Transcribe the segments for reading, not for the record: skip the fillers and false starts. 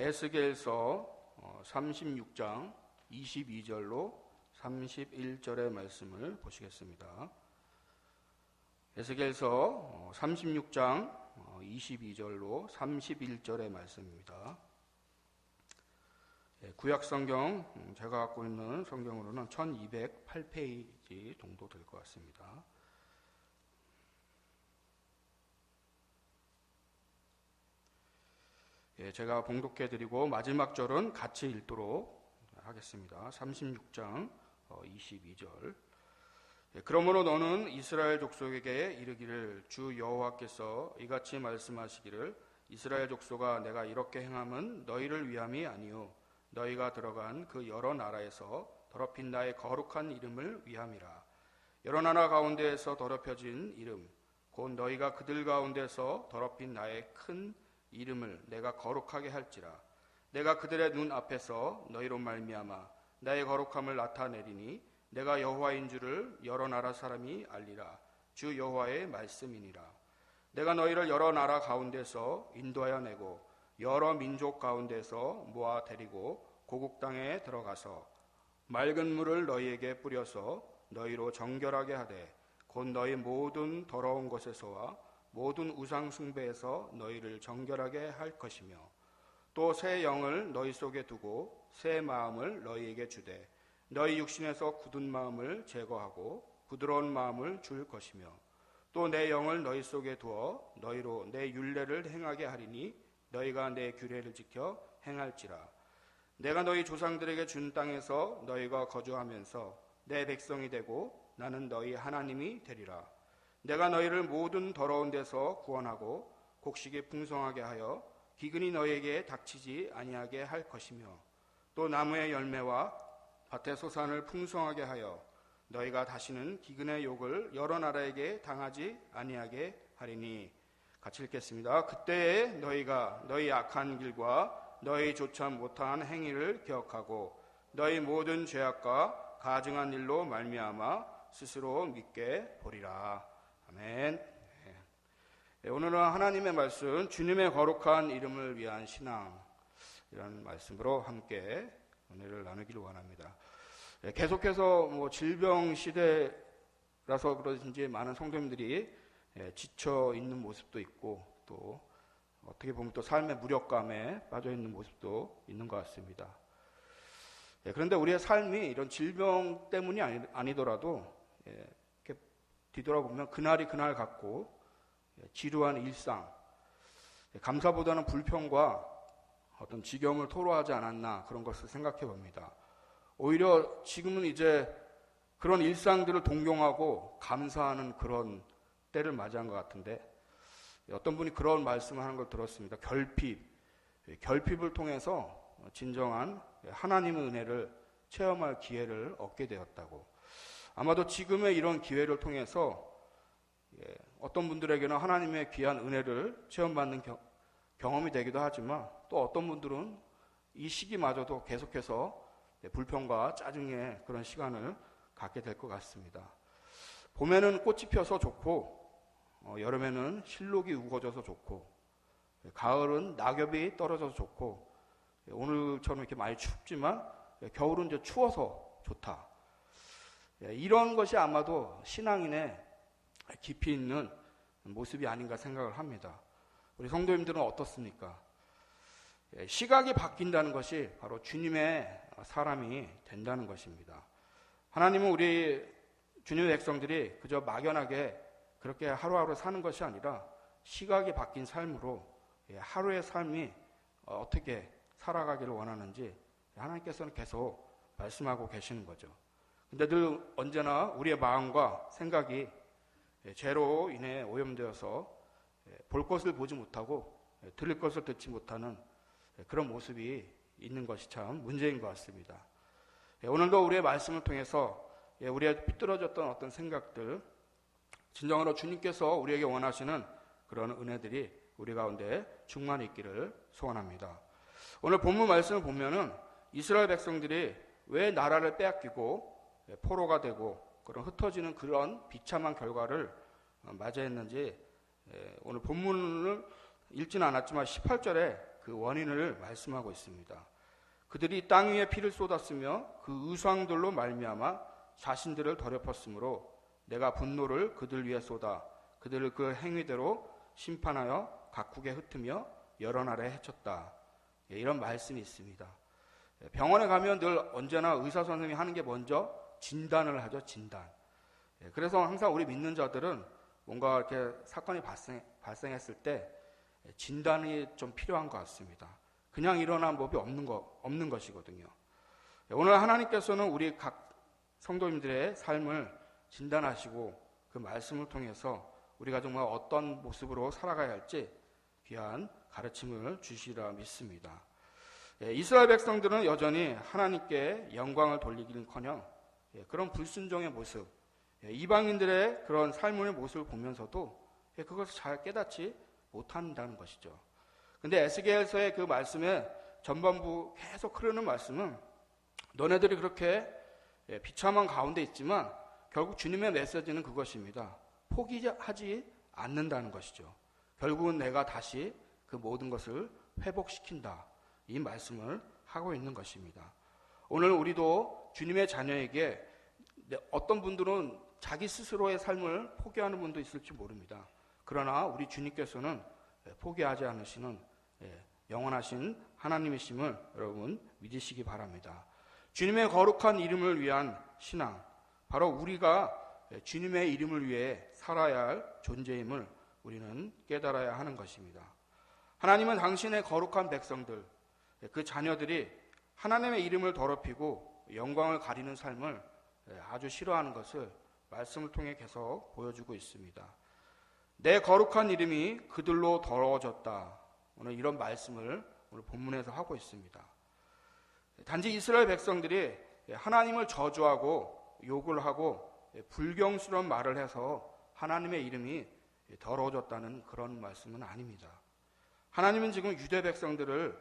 에스겔서 36장 22절로 31절의 말씀을 보시겠습니다. 에스겔서 36장 22절로 31절의 말씀입니다. 구약성경 제가 갖고 있는 성경으로는 1208페이지 정도 될 것 같습니다. 제가 봉독해드리고 마지막 절은 같이 읽도록 하겠습니다. 36장 22절. 그러므로 너는 이스라엘 족속에게 이르기를 주 여호와께서 이같이 말씀하시기를 이스라엘 족속아 내가 이렇게 행함은 너희를 위함이 아니요 너희가 들어간 그 여러 나라에서 더럽힌 나의 거룩한 이름을 위함이라. 여러 나라 가운데에서 더럽혀진 이름 곧 너희가 그들 가운데서 더럽힌 나의 큰 이름을 내가 거룩하게 할지라. 내가 그들의 눈 앞에서 너희로 말미암아 나의 거룩함을 나타내리니 내가 여호와인 줄을 여러 나라 사람이 알리라. 주 여호와의 말씀이니라. 내가 너희를 여러 나라 가운데서 인도하여 내고 여러 민족 가운데서 모아 데리고 고국 땅에 들어가서 맑은 물을 너희에게 뿌려서 너희로 정결하게 하되 곧 너희 모든 더러운 것에서와 모든 우상 숭배에서 너희를 정결하게 할 것이며 또 새 영을 너희 속에 두고 새 마음을 너희에게 주되 너희 육신에서 굳은 마음을 제거하고 부드러운 마음을 줄 것이며 또 내 영을 너희 속에 두어 너희로 내 율례를 행하게 하리니 너희가 내 규례를 지켜 행할지라. 내가 너희 조상들에게 준 땅에서 너희가 거주하면서 내 백성이 되고 나는 너희 하나님이 되리라. 내가 너희를 모든 더러운 데서 구원하고 곡식이 풍성하게 하여 기근이 너희에게 닥치지 아니하게 할 것이며 또 나무의 열매와 밭의 소산을 풍성하게 하여 너희가 다시는 기근의 욕을 여러 나라에게 당하지 아니하게 하리니. 같이 읽겠습니다. 그때에 너희가 너희 악한 길과 너희 조차 못한 행위를 기억하고 너희 모든 죄악과 가증한 일로 말미암아 스스로 믿게 보리라. 아멘. 오늘은 하나님의 말씀 주님의 거룩한 이름을 위한 신앙 이라는 말씀으로 함께 은혜를 나누기를 원합니다. 계속해서 질병 시대라서 그런지 많은 성도님들이 지쳐 있는 모습도 있고 또 어떻게 보면 또 삶의 무력감에 빠져 있는 모습도 있는 것 같습니다. 그런데 우리의 삶이 이런 질병 때문이 아니더라도 이렇게 뒤돌아보면 그날이 그날 같고 지루한 일상, 감사보다는 불평과 어떤 지경을 토로하지 않았나 그런 것을 생각해 봅니다. 오히려 지금은 이제 그런 일상들을 동경하고 감사하는 그런 때를 맞이한 것 같은데 어떤 분이 그런 말씀을 하는 걸 들었습니다. 결핍을 통해서 진정한 하나님의 은혜를 체험할 기회를 얻게 되었다고. 아마도 지금의 이런 기회를 통해서 어떤 분들에게는 하나님의 귀한 은혜를 체험받는 경험이 되기도 하지만 또 어떤 분들은 이 시기마저도 계속해서 불평과 짜증의 그런 시간을 갖게 될 것 같습니다. 봄에는 꽃이 펴서 좋고 여름에는 실록이 우거져서 좋고 가을은 낙엽이 떨어져서 좋고 오늘처럼 이렇게 많이 춥지만 겨울은 이제 추워서 좋다. 이런 것이 아마도 신앙인의 깊이 있는 모습이 아닌가 생각을 합니다. 우리 성도님들은 어떻습니까? 시각이 바뀐다는 것이 바로 주님의 사람이 된다는 것입니다. 하나님은 우리 주님의 백성들이 그저 막연하게 그렇게 하루하루 사는 것이 아니라 시각이 바뀐 삶으로 하루의 삶이 어떻게 살아가기를 원하는지 하나님께서는 계속 말씀하고 계시는 거죠. 근데 늘 언제나 우리의 마음과 생각이 죄로 인해 오염되어서 볼 것을 보지 못하고 들을 것을 듣지 못하는 그런 모습이 있는 것이 참 문제인 것 같습니다. 오늘도 우리의 말씀을 통해서 우리의 삐뚤어졌던 어떤 생각들 진정으로 주님께서 우리에게 원하시는 그런 은혜들이 우리 가운데 충만히 있기를 소원합니다. 오늘 본문 말씀을 보면은 이스라엘 백성들이 왜 나라를 빼앗기고 포로가 되고 그런 흩어지는 그런 비참한 결과를 맞이했는지 오늘 본문을 읽지는 않았지만 18절에 그 원인을 말씀하고 있습니다. 그들이 땅 위에 피를 쏟았으며 그 의상들로 말미암아 자신들을 더럽혔으므로 내가 분노를 그들 위에 쏟아 그들을 그 행위대로 심판하여 각국에 흩으며 여러 나라에 해쳤다. 이런 말씀이 있습니다. 병원에 가면 늘 언제나 의사 선생님이 하는 게 먼저 진단을 하죠. 진단. 그래서 항상 우리 믿는 자들은 뭔가 이렇게 사건이 발생했을 때 진단이 좀 필요한 것 같습니다. 그냥 일어난 법이 없는 것이거든요. 오늘 하나님께서는 우리 각 성도님들의 삶을 진단하시고 그 말씀을 통해서 우리가 정말 어떤 모습으로 살아가야 할지 귀한 가르침을 주시리라 믿습니다. 이스라엘 백성들은 여전히 하나님께 영광을 돌리기는커녕 그런 불순종의 모습, 이방인들의 그런 삶의 모습을 보면서도 그것을 잘 깨닫지 못한다는 것이죠. 근데 에스겔서의 그 말씀에 전반부 계속 흐르는 말씀은 너네들이 그렇게 비참한 가운데 있지만 결국 주님의 메시지는 그것입니다. 포기하지 않는다는 것이죠. 결국은 내가 다시 그 모든 것을 회복시킨다. 이 말씀을 하고 있는 것입니다. 오늘 우리도 주님의 자녀에게 어떤 분들은 자기 스스로의 삶을 포기하는 분도 있을지 모릅니다. 그러나 우리 주님께서는 포기하지 않으시는 영원하신 하나님이심을 여러분 믿으시기 바랍니다. 주님의 거룩한 이름을 위한 신앙, 바로 우리가 주님의 이름을 위해 살아야 할 존재임을 우리는 깨달아야 하는 것입니다. 하나님은 당신의 거룩한 백성들, 그 자녀들이 하나님의 이름을 더럽히고 영광을 가리는 삶을 아주 싫어하는 것을 말씀을 통해 계속 보여주고 있습니다. 내 거룩한 이름이 그들로 더러워졌다. 오늘 이런 말씀을 오늘 본문에서 하고 있습니다. 단지 이스라엘 백성들이 하나님을 저주하고 욕을 하고 불경스러운 말을 해서 하나님의 이름이 더러워졌다는 그런 말씀은 아닙니다. 하나님은 지금 유대 백성들을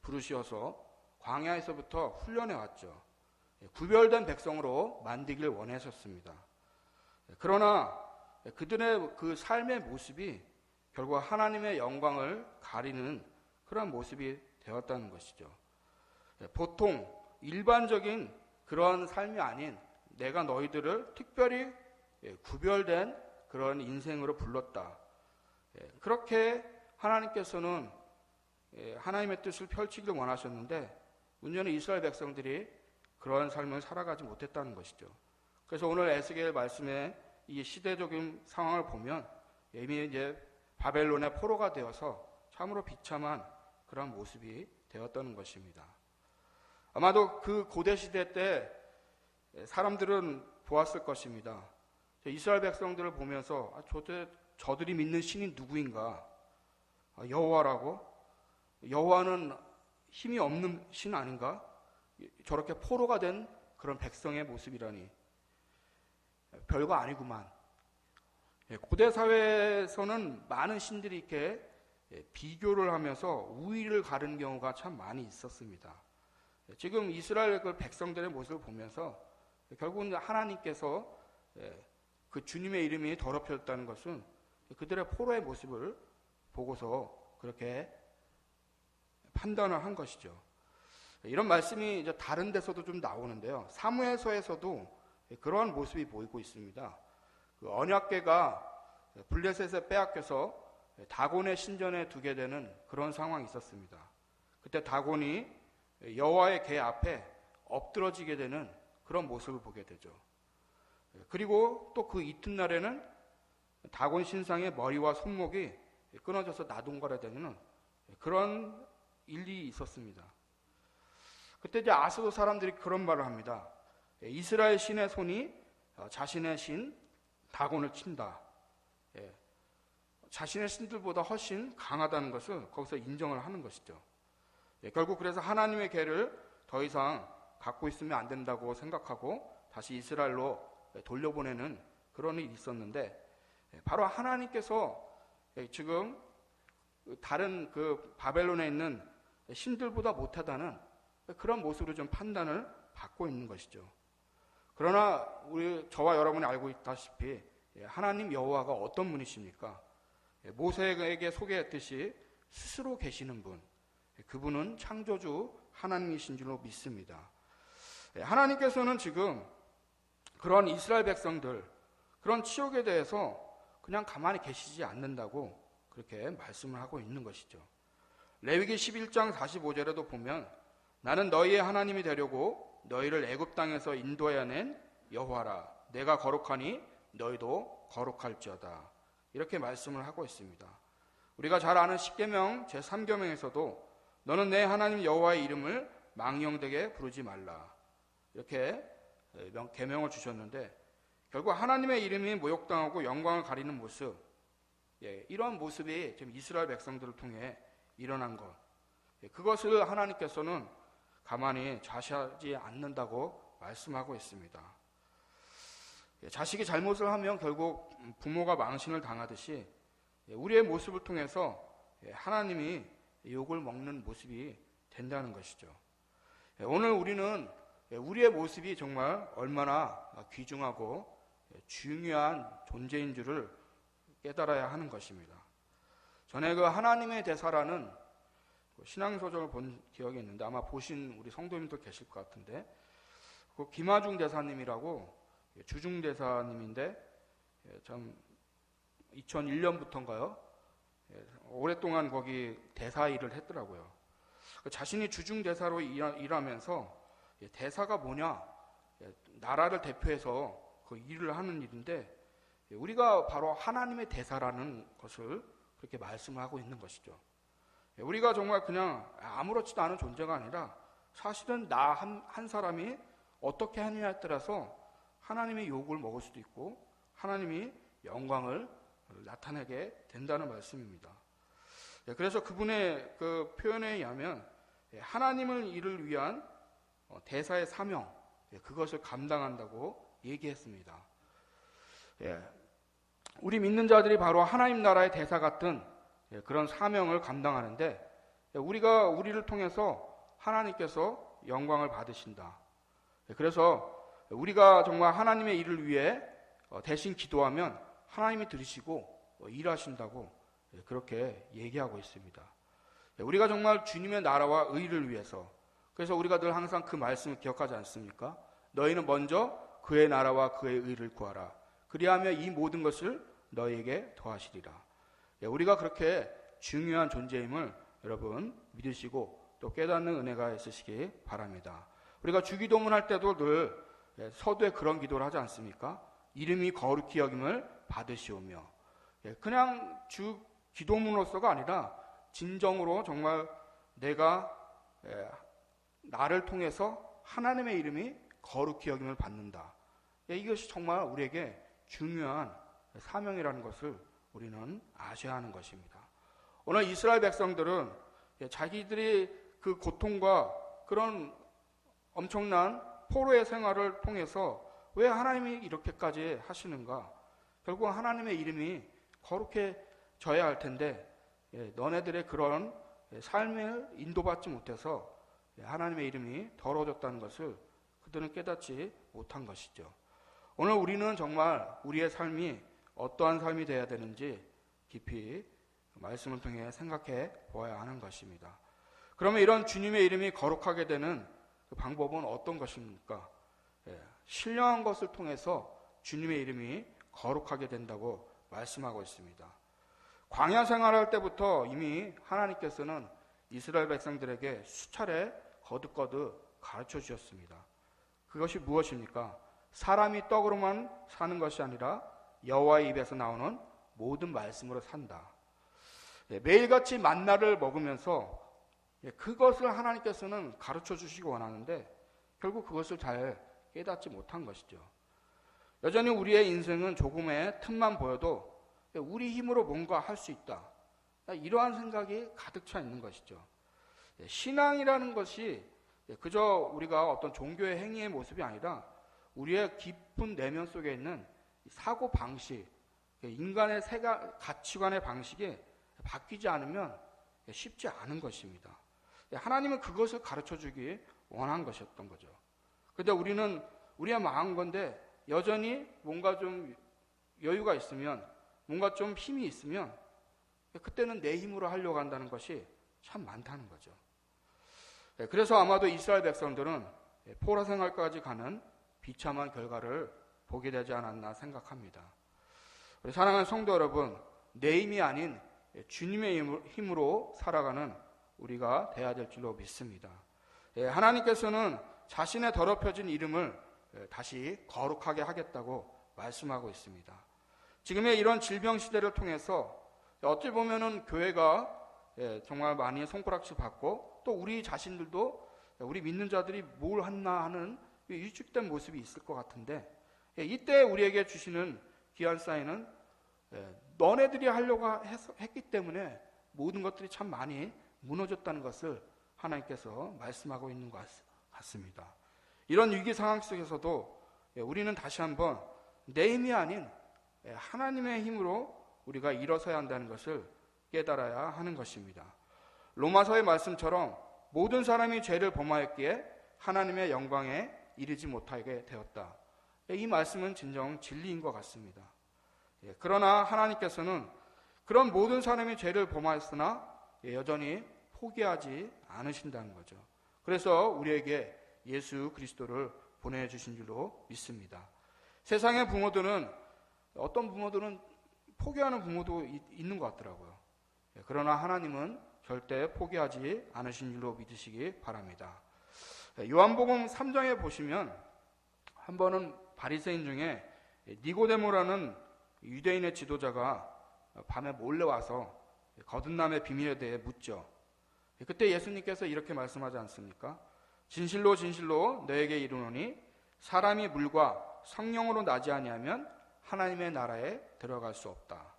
부르셔서 광야에서부터 훈련해 왔죠. 구별된 백성으로 만들길 원하셨습니다. 그러나 그들의 그 삶의 모습이 결국 하나님의 영광을 가리는 그런 모습이 되었다는 것이죠. 보통 일반적인 그런 삶이 아닌 내가 너희들을 특별히 구별된 그런 인생으로 불렀다. 그렇게 하나님께서는 하나님의 뜻을 펼치기를 원하셨는데 문제는 이스라엘 백성들이 그러한 삶을 살아가지 못했다는 것이죠. 그래서 오늘 에스겔 말씀의 이 시대적인 상황을 보면 이미 이제 바벨론의 포로가 되어서 참으로 비참한 그런 모습이 되었다는 것입니다. 아마도 그 고대 시대 때 사람들은 보았을 것입니다. 이스라엘 백성들을 보면서 저들이 믿는 신이 누구인가? 여호와라고? 여호와는 힘이 없는 신 아닌가? 저렇게 포로가 된 그런 백성의 모습이라니 별거 아니구만. 고대 사회에서는 많은 신들이 이렇게 비교를 하면서 우위를 가르는 경우가 참 많이 있었습니다. 지금 이스라엘 그 백성들의 모습을 보면서 결국은 하나님께서 그 주님의 이름이 더럽혀졌다는 것은 그들의 포로의 모습을 보고서 그렇게 판단을 한 것이죠. 이런 말씀이 이제 다른 데서도 좀 나오는데요. 사무엘서에서도 그러한 모습이 보이고 있습니다. 그 언약궤가 블레셋에 빼앗겨서 다곤의 신전에 두게 되는 그런 상황이 있었습니다. 그때 다곤이 여호와의 궤 앞에 엎드러지게 되는 그런 모습을 보게 되죠. 그리고 또 그 이튿날에는 다곤 신상의 머리와 손목이 끊어져서 나동거려되는 그런 일이 있었습니다. 그때 이제 아스도 사람들이 그런 말을 합니다. 이스라엘 신의 손이 자신의 신 다곤을 친다. 자신의 신들보다 훨씬 강하다는 것을 거기서 인정을 하는 것이죠. 결국 그래서 하나님의 궤를 더 이상 갖고 있으면 안 된다고 생각하고 다시 이스라엘로 돌려보내는 그런 일이 있었는데 바로 하나님께서 지금 다른 그 바벨론에 있는 신들보다 못하다는 그런 모습으로 좀 판단을 받고 있는 것이죠. 그러나 저와 여러분이 알고 있다시피 하나님 여호와가 어떤 분이십니까? 모세에게 소개했듯이 스스로 계시는 분, 그분은 창조주 하나님이신 줄로 믿습니다. 하나님께서는 지금 그런 이스라엘 백성들, 그런 치욕에 대해서 그냥 가만히 계시지 않는다고 그렇게 말씀을 하고 있는 것이죠. 레위기 11장 45절에도 보면 나는 너희의 하나님이 되려고 너희를 애굽 땅에서 인도하여 낸 여호와라. 내가 거룩하니 너희도 거룩할지어다. 이렇게 말씀을 하고 있습니다. 우리가 잘 아는 십계명 제3계명에서도 너는 내 하나님 여호와의 이름을 망령되게 부르지 말라. 이렇게 계명을 주셨는데 결국 하나님의 이름이 모욕당하고 영광을 가리는 모습, 이런 모습이 지금 이스라엘 백성들을 통해 일어난 것, 그것을 하나님께서는 가만히 좌시하지 않는다고 말씀하고 있습니다. 자식이 잘못을 하면 결국 부모가 망신을 당하듯이 우리의 모습을 통해서 하나님이 욕을 먹는 모습이 된다는 것이죠. 오늘 우리는 우리의 모습이 정말 얼마나 귀중하고 중요한 존재인 줄을 깨달아야 하는 것입니다. 전에 그 하나님의 대사라는 신앙소설을 본 기억이 있는데 아마 보신 우리 성도님도 계실 것 같은데 그 김하중 대사님이라고 주중대사님인데 참 2001년부터인가요? 오랫동안 거기 대사 일을 했더라고요. 자신이 주중대사로 일하면서 대사가 뭐냐? 나라를 대표해서 그 일을 하는 일인데 우리가 바로 하나님의 대사라는 것을 그렇게 말씀을 하고 있는 것이죠. 우리가 정말 그냥 아무렇지도 않은 존재가 아니라 사실은 나 한 사람이 어떻게 하느냐에 따라서 하나님의 욕을 먹을 수도 있고 하나님이 영광을 나타내게 된다는 말씀입니다. 그래서 그분의 그 표현에 의하면 하나님을 이를 위한 대사의 사명, 그것을 감당한다고 얘기했습니다. 우리 믿는 자들이 바로 하나님 나라의 대사 같은 그런 사명을 감당하는데 우리를 통해서 하나님께서 영광을 받으신다. 그래서 우리가 정말 하나님의 일을 위해 대신 기도하면 하나님이 들으시고 일하신다고 그렇게 얘기하고 있습니다. 우리가 정말 주님의 나라와 의를 위해서, 그래서 우리가 늘 항상 그 말씀을 기억하지 않습니까? 너희는 먼저 그의 나라와 그의 의를 구하라. 그리하면 이 모든 것을 너희에게 더하시리라. 우리가 그렇게 중요한 존재임을 여러분 믿으시고 또 깨닫는 은혜가 있으시기 바랍니다. 우리가 주기도문 할 때도 늘 서두에 그런 기도를 하지 않습니까? 이름이 거룩히 여김을 받으시오며, 그냥 주 기도문으로서가 아니라 진정으로 정말 내가 나를 통해서 하나님의 이름이 거룩히 여김을 받는다. 이것이 정말 우리에게 중요한 사명이라는 것을 우리는 아셔야 하는 것입니다. 오늘 이스라엘 백성들은 자기들이 그 고통과 그런 엄청난 포로의 생활을 통해서 왜 하나님이 이렇게까지 하시는가? 결국 하나님의 이름이 거룩해져야 할 텐데 너네들의 그런 삶을 인도받지 못해서 하나님의 이름이 더러워졌다는 것을 그들은 깨닫지 못한 것이죠. 오늘 우리는 정말 우리의 삶이 어떠한 삶이 되어야 되는지 깊이 말씀을 통해 생각해 보아야 하는 것입니다. 그러면 이런 주님의 이름이 거룩하게 되는 그 방법은 어떤 것입니까? 신령한 것을 통해서 주님의 이름이 거룩하게 된다고 말씀하고 있습니다. 광야 생활할 때부터 이미 하나님께서는 이스라엘 백성들에게 수차례 거듭거듭 가르쳐 주셨습니다. 그것이 무엇입니까? 사람이 떡으로만 사는 것이 아니라 여호와의 입에서 나오는 모든 말씀으로 산다. 매일같이 만나를 먹으면서 그것을 하나님께서는 가르쳐 주시기 원하는데 결국 그것을 잘 깨닫지 못한 것이죠. 여전히 우리의 인생은 조금의 틈만 보여도 우리 힘으로 뭔가 할 수 있다, 이러한 생각이 가득 차 있는 것이죠. 신앙이라는 것이 그저 우리가 어떤 종교의 행위의 모습이 아니라 우리의 깊은 내면 속에 있는 사고 방식, 인간의 가치관의 방식이 바뀌지 않으면 쉽지 않은 것입니다. 하나님은 그것을 가르쳐주기 원한 것이었던 거죠. 그런데 우리는 우리의 마음 건데 여전히 뭔가 좀 여유가 있으면, 뭔가 좀 힘이 있으면 그때는 내 힘으로 하려고 한다는 것이 참 많다는 거죠. 그래서 아마도 이스라엘 백성들은 포로 생활까지 가는 비참한 결과를 보게 되지 않았나 생각합니다. 우리 사랑하는 성도 여러분, 내 힘이 아닌 주님의 힘으로 살아가는 우리가 돼야 될 줄로 믿습니다. 하나님께서는 자신의 더럽혀진 이름을 다시 거룩하게 하겠다고 말씀하고 있습니다. 지금의 이런 질병 시대를 통해서 어찌 보면은 교회가 정말 많이 손가락질 받고 또 우리 자신들도 우리 믿는 자들이 뭘 했나 하는 위축된 모습이 있을 것 같은데, 이때 우리에게 주시는 귀한 사인은 너네들이 하려고 했기 때문에 모든 것들이 참 많이 무너졌다는 것을 하나님께서 말씀하고 있는 것 같습니다. 이런 위기 상황 속에서도 우리는 다시 한번 내 힘이 아닌 하나님의 힘으로 우리가 일어서야 한다는 것을 깨달아야 하는 것입니다. 로마서의 말씀처럼 모든 사람이 죄를 범하였기에 하나님의 영광에 이르지 못하게 되었다. 이 말씀은 진정 진리인 것 같습니다. 그러나 하나님께서는 그런 모든 사람이 죄를 범하였으나 여전히 포기하지 않으신다는 거죠. 그래서 우리에게 예수 그리스도를 보내주신 줄로 믿습니다. 세상의 부모들은, 어떤 부모들은 포기하는 부모도 있는 것 같더라고요. 그러나 하나님은 절대 포기하지 않으신 줄로 믿으시기 바랍니다. 요한복음 3장에 보시면 한 번은 바리새인 중에 니고데모라는 유대인의 지도자가 밤에 몰래 와서 거듭남의 비밀에 대해 묻죠. 그때 예수님께서 이렇게 말씀하지 않습니까? 진실로 진실로 너에게 이르노니 사람이 물과 성령으로 나지 아니하면 하나님의 나라에 들어갈 수 없다.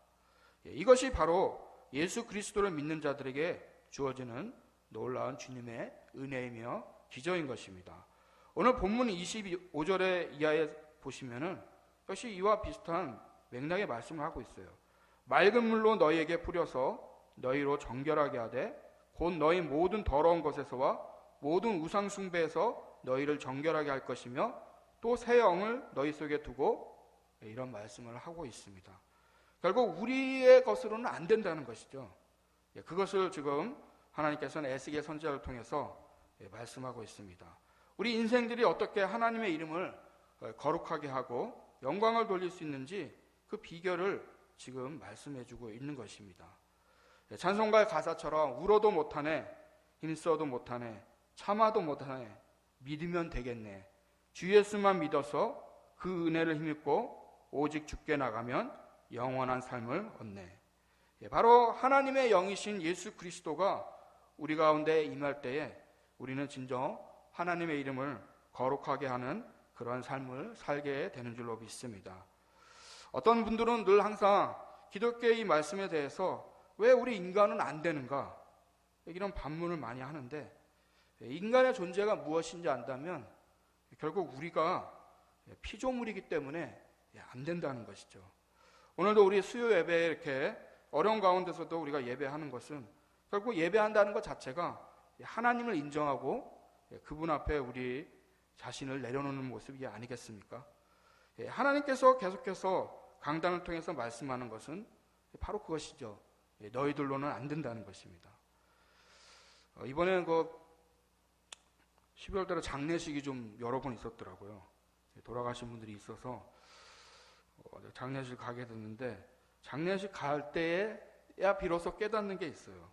이것이 바로 예수 그리스도를 믿는 자들에게 주어지는 놀라운 주님의 은혜이며 기적인 것입니다. 오늘 본문 25절의 이하에 보시면은 역시 이와 비슷한 맥락의 말씀을 하고 있어요. 맑은 물로 너희에게 뿌려서 너희로 정결하게 하되 곧 너희 모든 더러운 것에서와 모든 우상 숭배에서 너희를 정결하게 할 것이며 또 새 영을 너희 속에 두고, 이런 말씀을 하고 있습니다. 결국 우리의 것으로는 안 된다는 것이죠. 그것을 지금 하나님께서는 에스겔 선지자를 통해서 말씀하고 있습니다. 우리 인생들이 어떻게 하나님의 이름을 거룩하게 하고 영광을 돌릴 수 있는지 그 비결을 지금 말씀해주고 있는 것입니다. 찬송가의 가사처럼 울어도 못하네, 힘써도 못하네, 참아도 못하네, 믿으면 되겠네, 주 예수만 믿어서 그 은혜를 힘입고 오직 주께 나가면 영원한 삶을 얻네. 바로 하나님의 영이신 예수 그리스도가 우리 가운데 임할 때에 우리는 진정 하나님의 이름을 거룩하게 하는 그런 삶을 살게 되는 줄로 믿습니다. 어떤 분들은 늘 항상 기독교의 이 말씀에 대해서 왜 우리 인간은 안 되는가, 이런 반문을 많이 하는데, 인간의 존재가 무엇인지 안다면 결국 우리가 피조물이기 때문에 안 된다는 것이죠. 오늘도 우리 수요 예배에 이렇게 어려운 가운데서도 우리가 예배하는 것은 결국 예배한다는 것 자체가 하나님을 인정하고 그분 앞에 우리 자신을 내려놓는 모습이 아니겠습니까? 하나님께서 계속해서 강단을 통해서 말씀하는 것은 바로 그것이죠. 너희들로는 안 된다는 것입니다. 이번에 12월 달에 장례식이 좀 여러 번 있었더라고요. 돌아가신 분들이 있어서 장례식 가게 됐는데, 장례식 갈 때에야 비로소 깨닫는 게 있어요.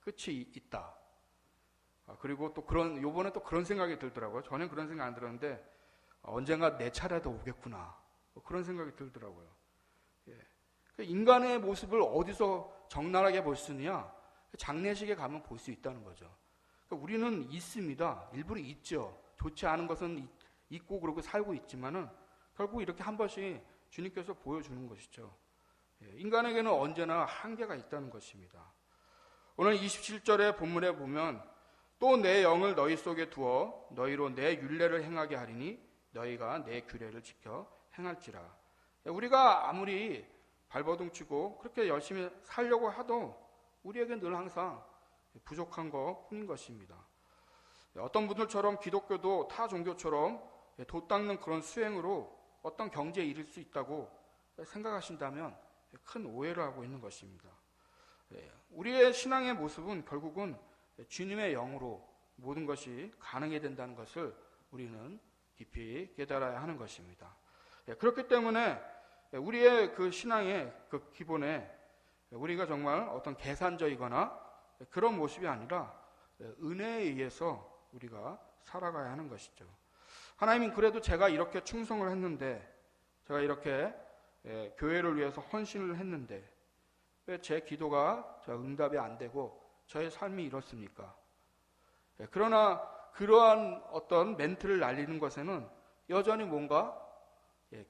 끝이 있다. 그리고 또 요번에 또 그런 생각이 들더라고요. 전엔 그런 생각 안 들었는데, 언젠가 내 차례도 오겠구나. 그런 생각이 들더라고요. 인간의 모습을 어디서 적나라하게 볼 수 있느냐? 장례식에 가면 볼 수 있다는 거죠. 우리는 있습니다. 일부러 있죠. 좋지 않은 것은 있고 그렇게 살고 있지만은 결국 이렇게 한 번씩 주님께서 보여주는 것이죠. 인간에게는 언제나 한계가 있다는 것입니다. 오늘 27절의 본문에 보면 또 내 영을 너희 속에 두어 너희로 내 율례를 행하게 하리니 너희가 내 규례를 지켜 행할지라. 우리가 아무리 발버둥 치고 그렇게 열심히 살려고 해도 우리에게 늘 항상 부족한 것 뿐인 것입니다. 어떤 분들처럼 기독교도 타 종교처럼 돛 닦는 그런 수행으로 어떤 경지에 이를 수 있다고 생각하신다면 큰 오해를 하고 있는 것입니다. 우리의 신앙의 모습은 결국은 주님의 영으로 모든 것이 가능해야 된다는 것을 우리는 깊이 깨달아야 하는 것입니다. 그렇기 때문에 우리의 그 신앙의 그 기본에 우리가 정말 어떤 계산적이거나 그런 모습이 아니라 은혜에 의해서 우리가 살아가야 하는 것이죠. 하나님은 그래도 제가 이렇게 충성을 했는데, 제가 이렇게 교회를 위해서 헌신을 했는데 왜 제 기도가 응답이 안 되고 저의 삶이 이렇습니까? 그러나 그러한 어떤 멘트를 날리는 것에는 여전히 뭔가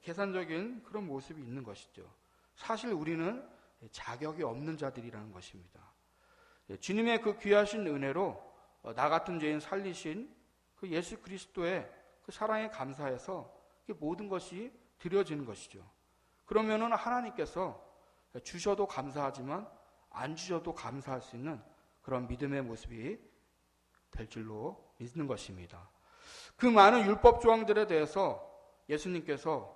계산적인 그런 모습이 있는 것이죠. 사실 우리는 자격이 없는 자들이라는 것입니다. 주님의 그 귀하신 은혜로 나 같은 죄인 살리신 그 예수 그리스도의 그 사랑에 감사해서 모든 것이 드려지는 것이죠. 그러면은 하나님께서 주셔도 감사하지만 안 주셔도 감사할 수 있는 그런 믿음의 모습이 될 줄로 믿는 것입니다. 그 많은 율법 조항들에 대해서 예수님께서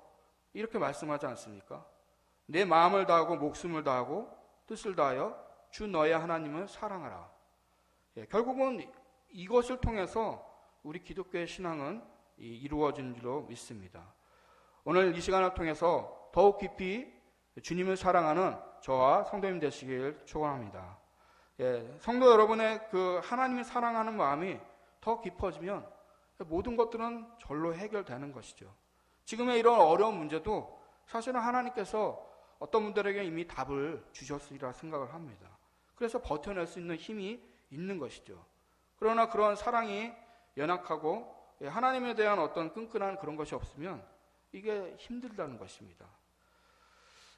이렇게 말씀하지 않습니까? 내 마음을 다하고 목숨을 다하고 뜻을 다하여 주 너의 하나님을 사랑하라. 결국은 이것을 통해서 우리 기독교의 신앙은 이루어진 줄로 믿습니다. 오늘 이 시간을 통해서 더욱 깊이 주님을 사랑하는 저와 성도님 되시길 축원합니다. 성도 여러분의 그 하나님을 사랑하는 마음이 더 깊어지면 모든 것들은 절로 해결되는 것이죠. 지금의 이런 어려운 문제도 사실은 하나님께서 어떤 분들에게 이미 답을 주셨으리라 생각을 합니다. 그래서 버텨낼 수 있는 힘이 있는 것이죠. 그러나 그런 사랑이 연약하고 하나님에 대한 어떤 끈끈한 그런 것이 없으면 이게 힘들다는 것입니다.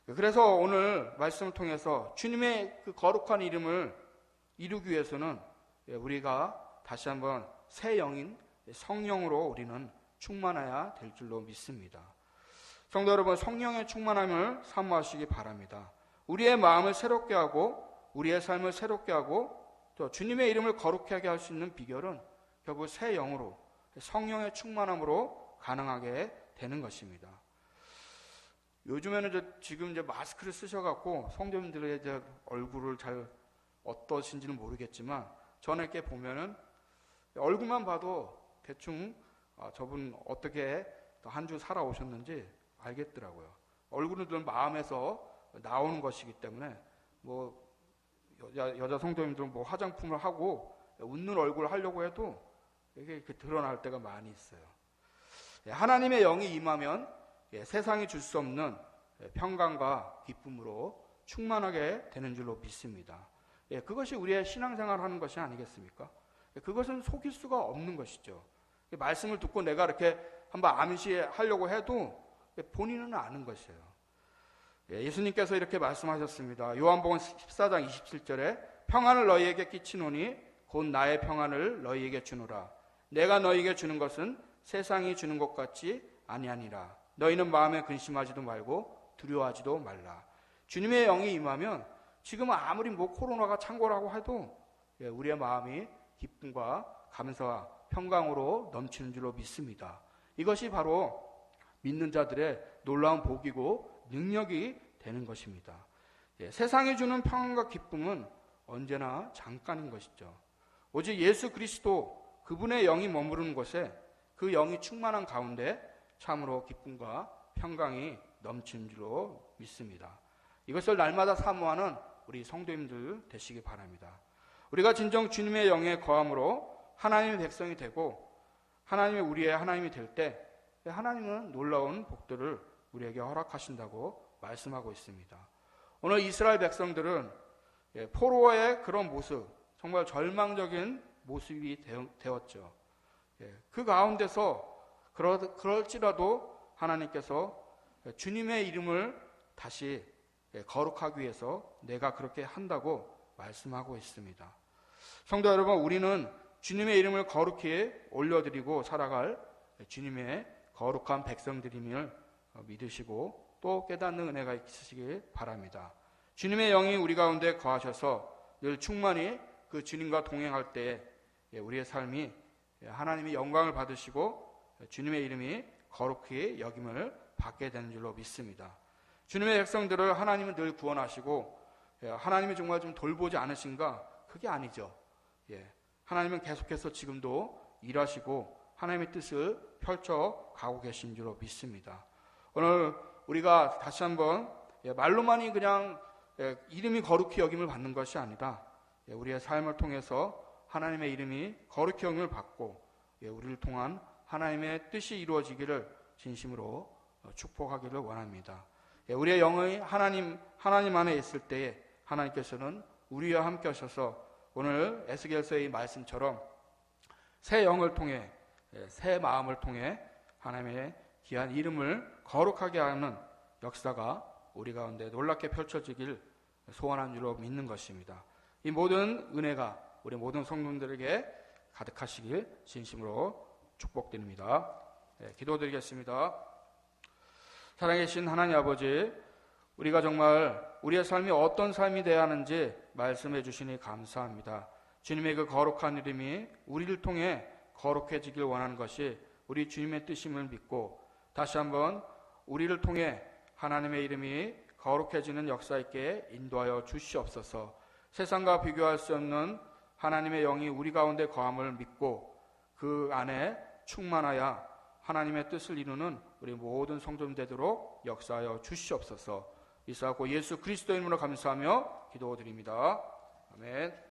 그래서 오늘 말씀을 통해서 주님의 그 거룩한 이름을 이루기 위해서는 우리가 다시 한번 새 영인 성령으로 우리는 충만해야 될 줄로 믿습니다. 성도 여러분, 성령의 충만함을 사모하시기 바랍니다. 우리의 마음을 새롭게 하고 우리의 삶을 새롭게 하고 또 주님의 이름을 거룩하게 하게 할 수 있는 비결은 결국 새 영으로 성령의 충만함으로 가능하게 되는 것입니다. 요즘에는 지금 마스크를 쓰셔갖고 성도님들의 얼굴을 잘 어떠신지는 모르겠지만 전에 이렇게 보면은 얼굴만 봐도 대충 저분 어떻게 한 주 살아오셨는지 알겠더라고요. 얼굴은 늘 마음에서 나오는 것이기 때문에 뭐 여자 성도님들은 뭐 화장품을 하고 웃는 얼굴을 하려고 해도 이게 드러날 때가 많이 있어요. 하나님의 영이 임하면 세상이 줄 수 없는 평강과 기쁨으로 충만하게 되는 줄로 믿습니다. 그것이 우리의 신앙생활 하는 것이 아니겠습니까? 그것은 속일 수가 없는 것이죠. 말씀을 듣고 내가 이렇게 한번 암시하려고 해도 본인은 아는 것이에요. 예수님께서 이렇게 말씀하셨습니다. 요한복음 14장 27절에 평안을 너희에게 끼치노니 곧 나의 평안을 너희에게 주노라. 내가 너희에게 주는 것은 세상이 주는 것 같지 아니하니라. 너희는 마음에 근심하지도 말고 두려워하지도 말라. 주님의 영이 임하면 지금 아무리 뭐 코로나가 창궐하고 해도 우리의 마음이 기쁨과 감사와 평강으로 넘치는 줄로 믿습니다. 이것이 바로 믿는 자들의 놀라운 복이고 능력이 되는 것입니다. 세상이 주는 평안과 기쁨은 언제나 잠깐인 것이죠. 오직 예수 그리스도 그분의 영이 머무르는 곳에 그 영이 충만한 가운데 참으로 기쁨과 평강이 넘치는 줄로 믿습니다. 이것을 날마다 사모하는 우리 성도님들 되시기 바랍니다. 우리가 진정 주님의 영에 거함으로 하나님의 백성이 되고 하나님이 우리의 하나님이 될 때 하나님은 놀라운 복들을 우리에게 허락하신다고 말씀하고 있습니다. 오늘 이스라엘 백성들은 포로의 그런 모습, 정말 절망적인 모습이 되었죠. 그 가운데서 그럴지라도 하나님께서 주님의 이름을 다시 거룩하기 위해서 내가 그렇게 한다고 말씀하고 있습니다. 성도 여러분, 우리는 주님의 이름을 거룩히 올려드리고 살아갈 주님의 거룩한 백성들임을 믿으시고 또 깨닫는 은혜가 있으시길 바랍니다. 주님의 영이 우리 가운데 거하셔서 늘 충만히 그 주님과 동행할 때 우리의 삶이 하나님의 영광을 받으시고 주님의 이름이 거룩히 여김을 받게 되는 줄로 믿습니다. 주님의 백성들을 하나님은 늘 구원하시고 하나님이 정말 좀 돌보지 않으신가? 그게 아니죠. 하나님은 계속해서 지금도 일하시고 하나님의 뜻을 펼쳐 가고 계신 줄로 믿습니다. 오늘 우리가 다시 한번 말로만이 그냥 이름이 거룩히 여김을 받는 것이 아니라 우리의 삶을 통해서 하나님의 이름이 거룩히 여김을 받고 우리를 통한 하나님의 뜻이 이루어지기를 진심으로 축복하기를 원합니다. 우리의 영이 하나님 안에 있을 때에 하나님께서는 우리와 함께 하셔서 오늘 에스겔서의 말씀처럼 새 영을 통해 새 마음을 통해 하나님의 귀한 이름을 거룩하게 하는 역사가 우리 가운데 놀랍게 펼쳐지길 소원한 줄로 믿는 것입니다. 이 모든 은혜가 우리 모든 성도들에게 가득하시길 진심으로 축복드립니다. 기도드리겠습니다. 살아계신 하나님 아버지, 우리가 정말 우리의 삶이 어떤 삶이 되어야 하는지 말씀해 주시니 감사합니다. 주님의 그 거룩한 이름이 우리를 통해 거룩해지길 원하는 것이 우리 주님의 뜻임을 믿고 다시 한번 우리를 통해 하나님의 이름이 거룩해지는 역사 있게 인도하여 주시옵소서. 세상과 비교할 수 없는 하나님의 영이 우리 가운데 거함을 믿고 그 안에 충만하여 하나님의 뜻을 이루는 우리 모든 성도들 되도록 역사하여 주시옵소서. 이사하고 예수 그리스도 이름으로 감사하며 기도드립니다. 아멘.